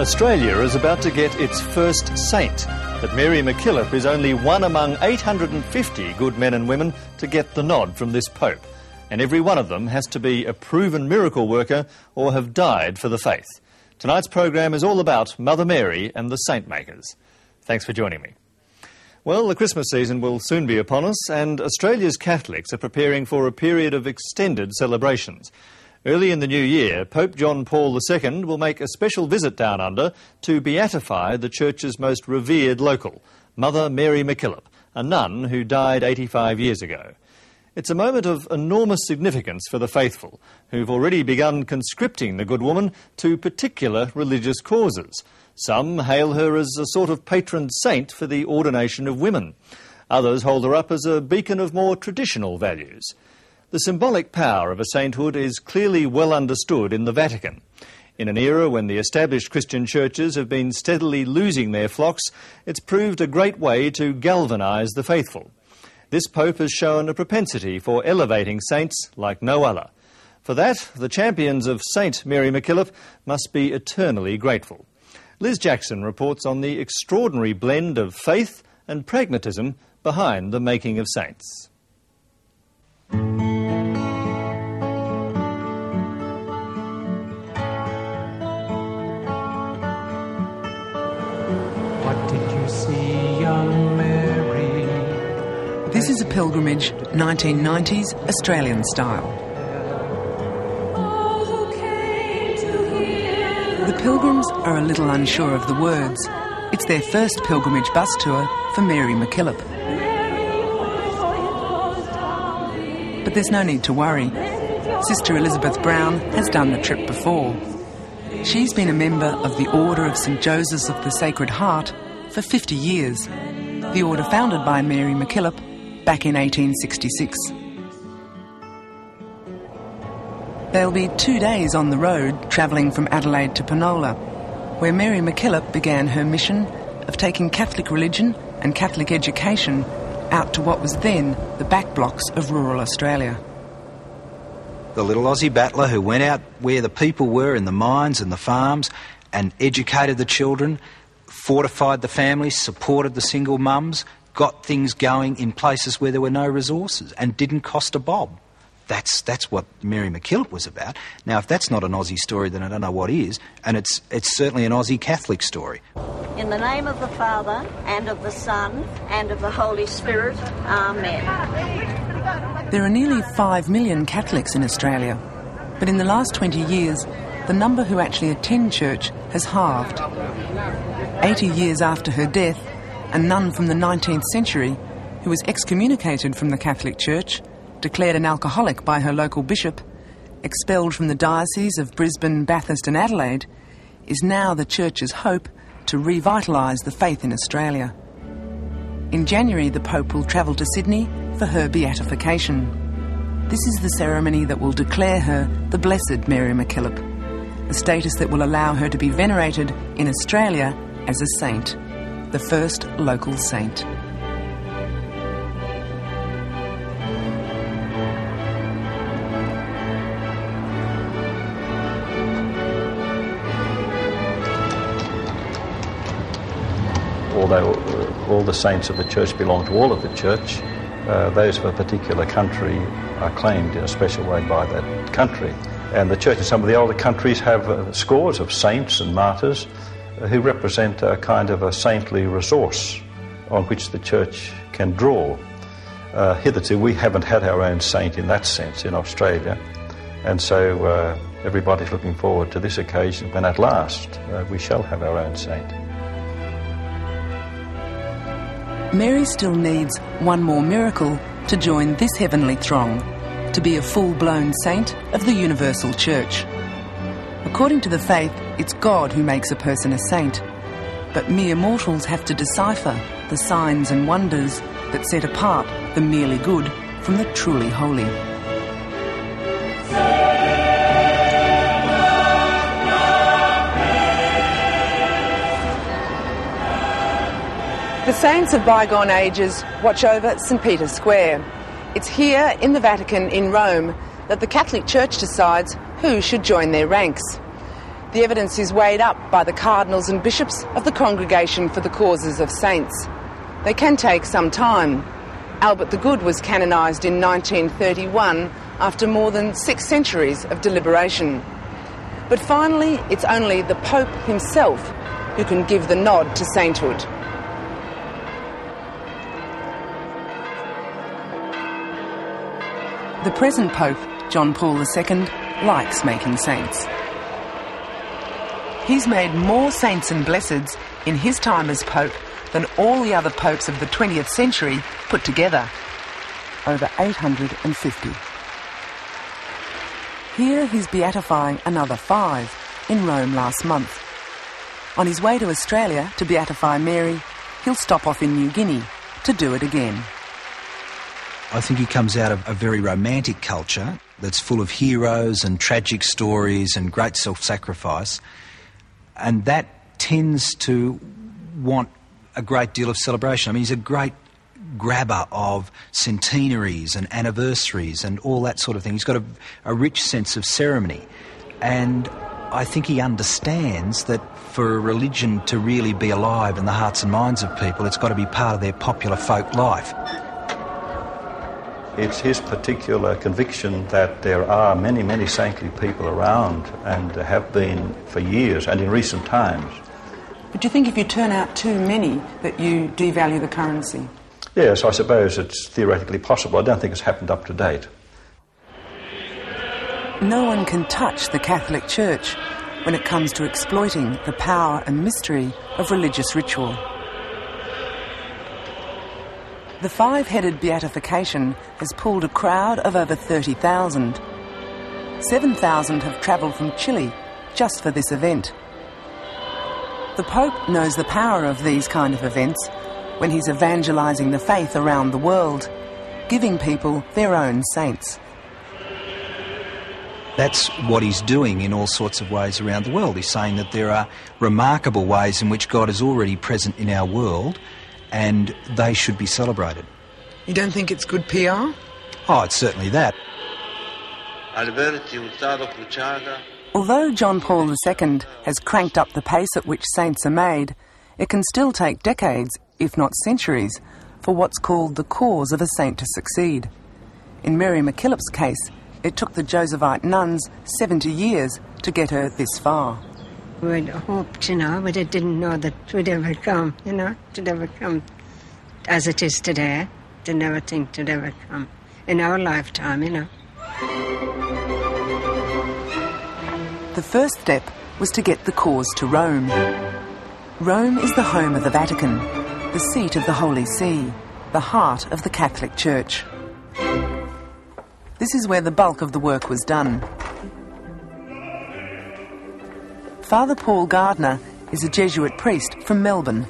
Australia is about to get its first saint, but Mary MacKillop is only one among 850 good men and women to get the nod from this Pope, and every one of them has to be a proven miracle worker or have died for the faith. Tonight's programme is all about Mother Mary and the saint makers. Thanks for joining me. Well, the Christmas season will soon be upon us, and Australia's Catholics are preparing for a period of extended celebrations. Early in the new year, Pope John Paul II will make a special visit down under to beatify the Church's most revered local, Mother Mary MacKillop, a nun who died 85 years ago. It's a moment of enormous significance for the faithful, who've already begun conscripting the good woman to particular religious causes. Some hail her as a sort of patron saint for the ordination of women. Others hold her up as a beacon of more traditional values. The symbolic power of a sainthood is clearly well understood in the Vatican. In an era when the established Christian churches have been steadily losing their flocks, it's proved a great way to galvanise the faithful. This Pope has shown a propensity for elevating saints like no other. For that, the champions of Saint Mary MacKillop must be eternally grateful. Liz Jackson reports on the extraordinary blend of faith and pragmatism behind the making of saints. This is a pilgrimage, 1990s, Australian style. The pilgrims are a little unsure of the words. It's their first pilgrimage bus tour for Mary MacKillop. But there's no need to worry. Sister Elizabeth Brown has done the trip before. She's been a member of the Order of St Joseph's of the Sacred Heart for 50 years, the order founded by Mary MacKillop back in 1866. There'll be 2 days on the road travelling from Adelaide to Penola, where Mary MacKillop began her mission of taking Catholic religion and Catholic education out to what was then the back blocks of rural Australia. The little Aussie battler who went out where the people were in the mines and the farms and educated the children, fortified the families, supported the single mums, got things going in places where there were no resources and didn't cost a bob. That's what Mary MacKillop was about. Now, if that's not an Aussie story, then I don't know what is, and it's certainly an Aussie Catholic story. In the name of the Father, and of the Son, and of the Holy Spirit, Amen. There are nearly 5 million Catholics in Australia, but in the last 20 years, the number who actually attend church has halved. 80 years after her death, a nun from the 19th century, who was excommunicated from the Catholic Church, declared an alcoholic by her local bishop, expelled from the dioceses of Brisbane, Bathurst and Adelaide, is now the Church's hope to revitalise the faith in Australia. In January, the Pope will travel to Sydney for her beatification. This is the ceremony that will declare her the Blessed Mary MacKillop, a status that will allow her to be venerated in Australia as a saint, the first local saint. Although all the saints of the Church belong to all of the Church, those of a particular country are claimed in a special way by that country. And the Church in some of the older countries have scores of saints and martyrs who represent a kind of a saintly resource on which the Church can draw. Hitherto, we haven't had our own saint in that sense in Australia, and so everybody's looking forward to this occasion when at last we shall have our own saint. Mary still needs one more miracle to join this heavenly throng, to be a full-blown saint of the Universal Church. According to the faith, it's God who makes a person a saint, but mere mortals have to decipher the signs and wonders that set apart the merely good from the truly holy. The saints of bygone ages watch over St. Peter's Square. It's here in the Vatican in Rome that the Catholic Church decides who should join their ranks. The evidence is weighed up by the cardinals and bishops of the Congregation for the Causes of Saints. They can take some time. Albert the Good was canonised in 1931 after more than 6 centuries of deliberation. But finally, it's only the Pope himself who can give the nod to sainthood. The present Pope, John Paul II, likes making saints. He's made more saints and blesseds in his time as Pope than all the other popes of the 20th century put together. Over 850. Here he's beatifying another 5 in Rome last month. On his way to Australia to beatify Mary, he'll stop off in New Guinea to do it again. I think he comes out of a very romantic culture that's full of heroes and tragic stories and great self-sacrifice, and that tends to want a great deal of celebration. I mean, he's a great grabber of centenaries and anniversaries and all that sort of thing. He's got a rich sense of ceremony, and I think he understands that for a religion to really be alive in the hearts and minds of people, it's got to be part of their popular folk life. It's his particular conviction that there are many, many saintly people around, and have been for years and in recent times. But do you think if you turn out too many that you devalue the currency? Yes, I suppose it's theoretically possible. I don't think it's happened up to date. No one can touch the Catholic Church when it comes to exploiting the power and mystery of religious ritual. The 5-headed beatification has pulled a crowd of over 30,000. 7,000 have travelled from Chile just for this event. The Pope knows the power of these kind of events when he's evangelising the faith around the world, giving people their own saints. That's what he's doing in all sorts of ways around the world. He's saying that there are remarkable ways in which God is already present in our world, and they should be celebrated. You don't think it's good PR? Oh, it's certainly that. Although John Paul II has cranked up the pace at which saints are made, it can still take decades, if not centuries, for what's called the cause of a saint to succeed. In Mary MacKillop's case, it took the Josephite nuns 70 years to get her this far. We'd hoped, but it didn't know that it would ever come, it would ever come as it is today. Didn't never think it would ever come in our lifetime, The first step was to get the cause to Rome. Rome is the home of the Vatican, the seat of the Holy See, the heart of the Catholic Church. This is where the bulk of the work was done. Father Paul Gardner is a Jesuit priest from Melbourne.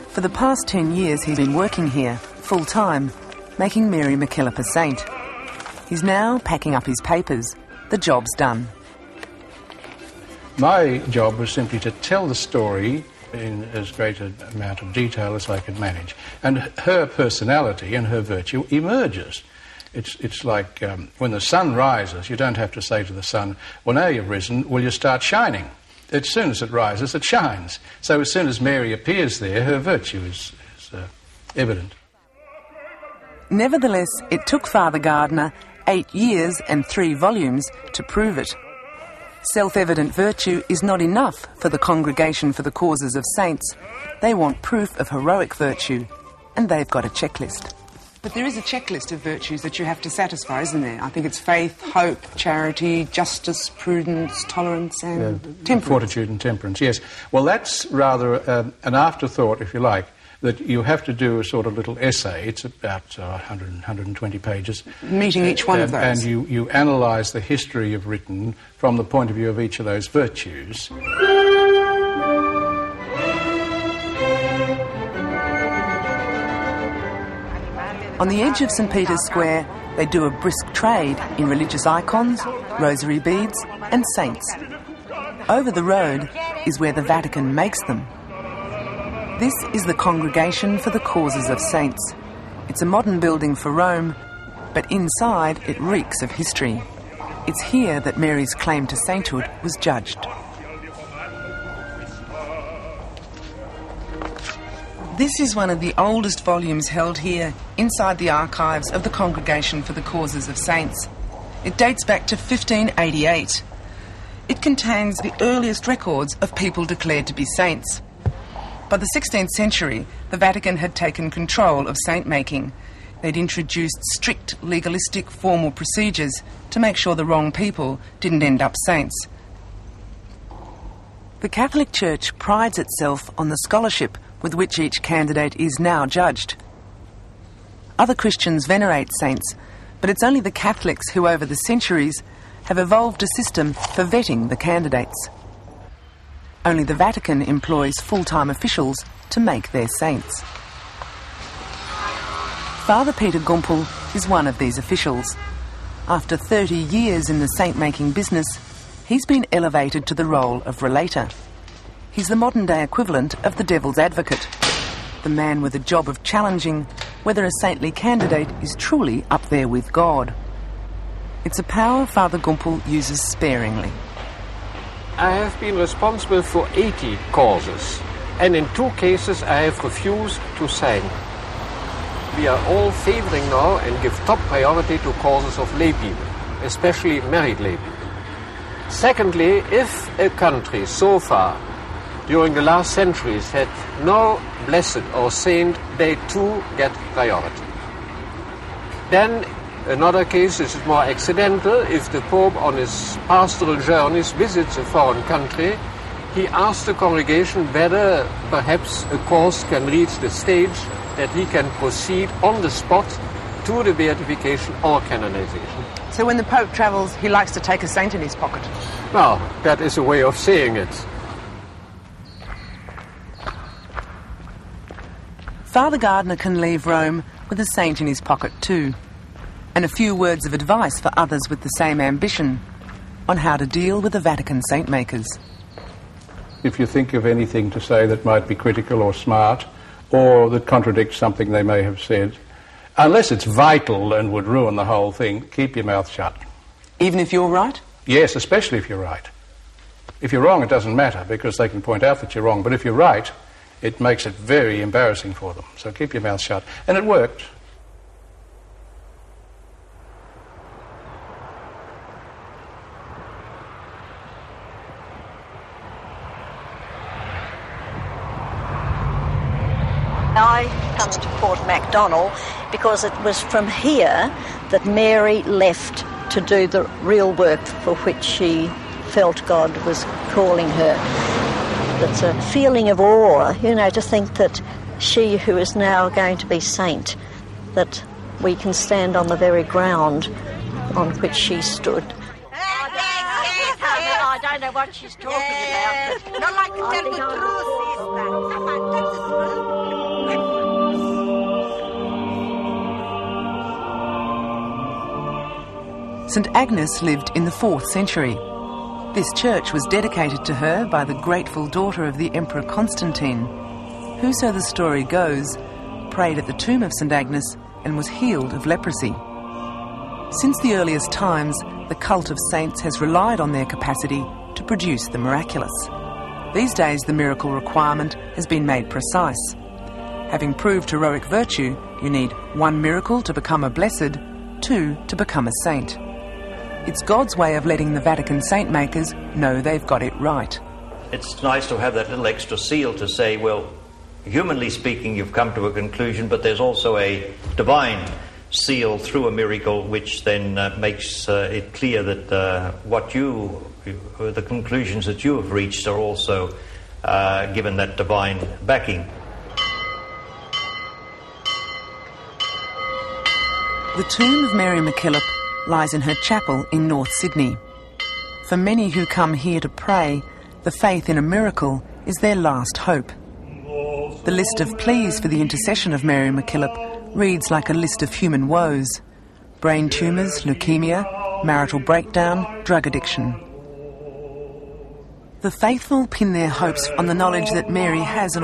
For the past 10 years he's been working here, full-time, making Mary MacKillop a saint. He's now packing up his papers. The job's done. My job was simply to tell the story in as great an amount of detail as I could manage. And her personality and her virtue emerges. It's like when the sun rises, you don't have to say to the sun, well, now you've risen, will you start shining? As soon as it rises, it shines. So as soon as Mary appears there, her virtue is evident. Nevertheless, it took Father Gardner 8 years and 3 volumes to prove it. Self-evident virtue is not enough for the Congregation for the Causes of Saints. They want proof of heroic virtue, and they've got a checklist. But there is a checklist of virtues that you have to satisfy, isn't there? I think it's faith, hope, charity, justice, prudence, tolerance and temperance. Fortitude and temperance, yes. Well, that's rather an afterthought, if you like, that you have to do a sort of little essay. It's about 100, 120 pages. Meeting each one of those. And you analyse the history of written from the point of view of each of those virtues. On the edge of St Peter's Square, they do a brisk trade in religious icons, rosary beads and saints. Over the road is where the Vatican makes them. This is the Congregation for the Causes of Saints. It's a modern building for Rome, but inside it reeks of history. It's here that Mary's claim to sainthood was judged. This is one of the oldest volumes held here, inside the archives of the Congregation for the Causes of Saints. It dates back to 1588. It contains the earliest records of people declared to be saints. By the 16th century, the Vatican had taken control of saint-making. They'd introduced strict, legalistic, formal procedures to make sure the wrong people didn't end up saints. The Catholic Church prides itself on the scholarship with which each candidate is now judged. Other Christians venerate saints, but it's only the Catholics who, over the centuries, have evolved a system for vetting the candidates. Only the Vatican employs full-time officials to make their saints. Father Peter Gumpel is one of these officials. After 30 years in the saint-making business, he's been elevated to the role of relator. He's the modern-day equivalent of the devil's advocate, the man with the job of challenging whether a saintly candidate is truly up there with God. It's a power Father Gumpel uses sparingly. I have been responsible for 80 causes, and in 2 cases I have refused to sign. We are all favouring now and give top priority to causes of lay people, especially married lay people. Secondly, if a country so far during the last centuries had no blessed or saint, they too get priority. Then another case, this is more accidental, if the Pope on his pastoral journeys visits a foreign country, he asks the congregation whether perhaps a cause can reach the stage that he can proceed on the spot to the beatification or canonization. So when the Pope travels, he likes to take a saint in his pocket? Well, that is a way of saying it. Father Gardner can leave Rome with a saint in his pocket too, and a few words of advice for others with the same ambition on how to deal with the Vatican saint-makers. If you think of anything to say that might be critical or smart, or that contradicts something they may have said, unless it's vital and would ruin the whole thing, keep your mouth shut. Even if you're right? Yes, especially if you're right. If you're wrong, it doesn't matter, because they can point out that you're wrong. But if you're right, it makes it very embarrassing for them. So keep your mouth shut. And it worked. I come to Port Macdonald because it was from here that Mary left to do the real work for which she felt God was calling her. It's a feeling of awe, you know, to think that she who is now going to be saint, that we can stand on the very ground on which she stood. I don't know what she's talking about. Not like to tell the truth, St Agnes lived in the 4th century. This church was dedicated to her by the grateful daughter of the Emperor Constantine, who, so the story goes, prayed at the tomb of St Agnes and was healed of leprosy. Since the earliest times, the cult of saints has relied on their capacity to produce the miraculous. These days, the miracle requirement has been made precise. Having proved heroic virtue, you need 1 miracle to become a blessed, 2 to become a saint. It's God's way of letting the Vatican saint-makers know they've got it right. It's nice to have that little extra seal to say, well, humanly speaking, you've come to a conclusion, but there's also a divine seal through a miracle, which then makes it clear that the conclusions that you have reached are also given that divine backing. The tomb of Mary MacKillop lies in her chapel in North Sydney. For many who come here to pray, the faith in a miracle is their last hope. The list of pleas for the intercession of Mary MacKillop reads like a list of human woes: brain tumours, leukemia, marital breakdown, drug addiction. The faithful pin their hopes on the knowledge that Mary has an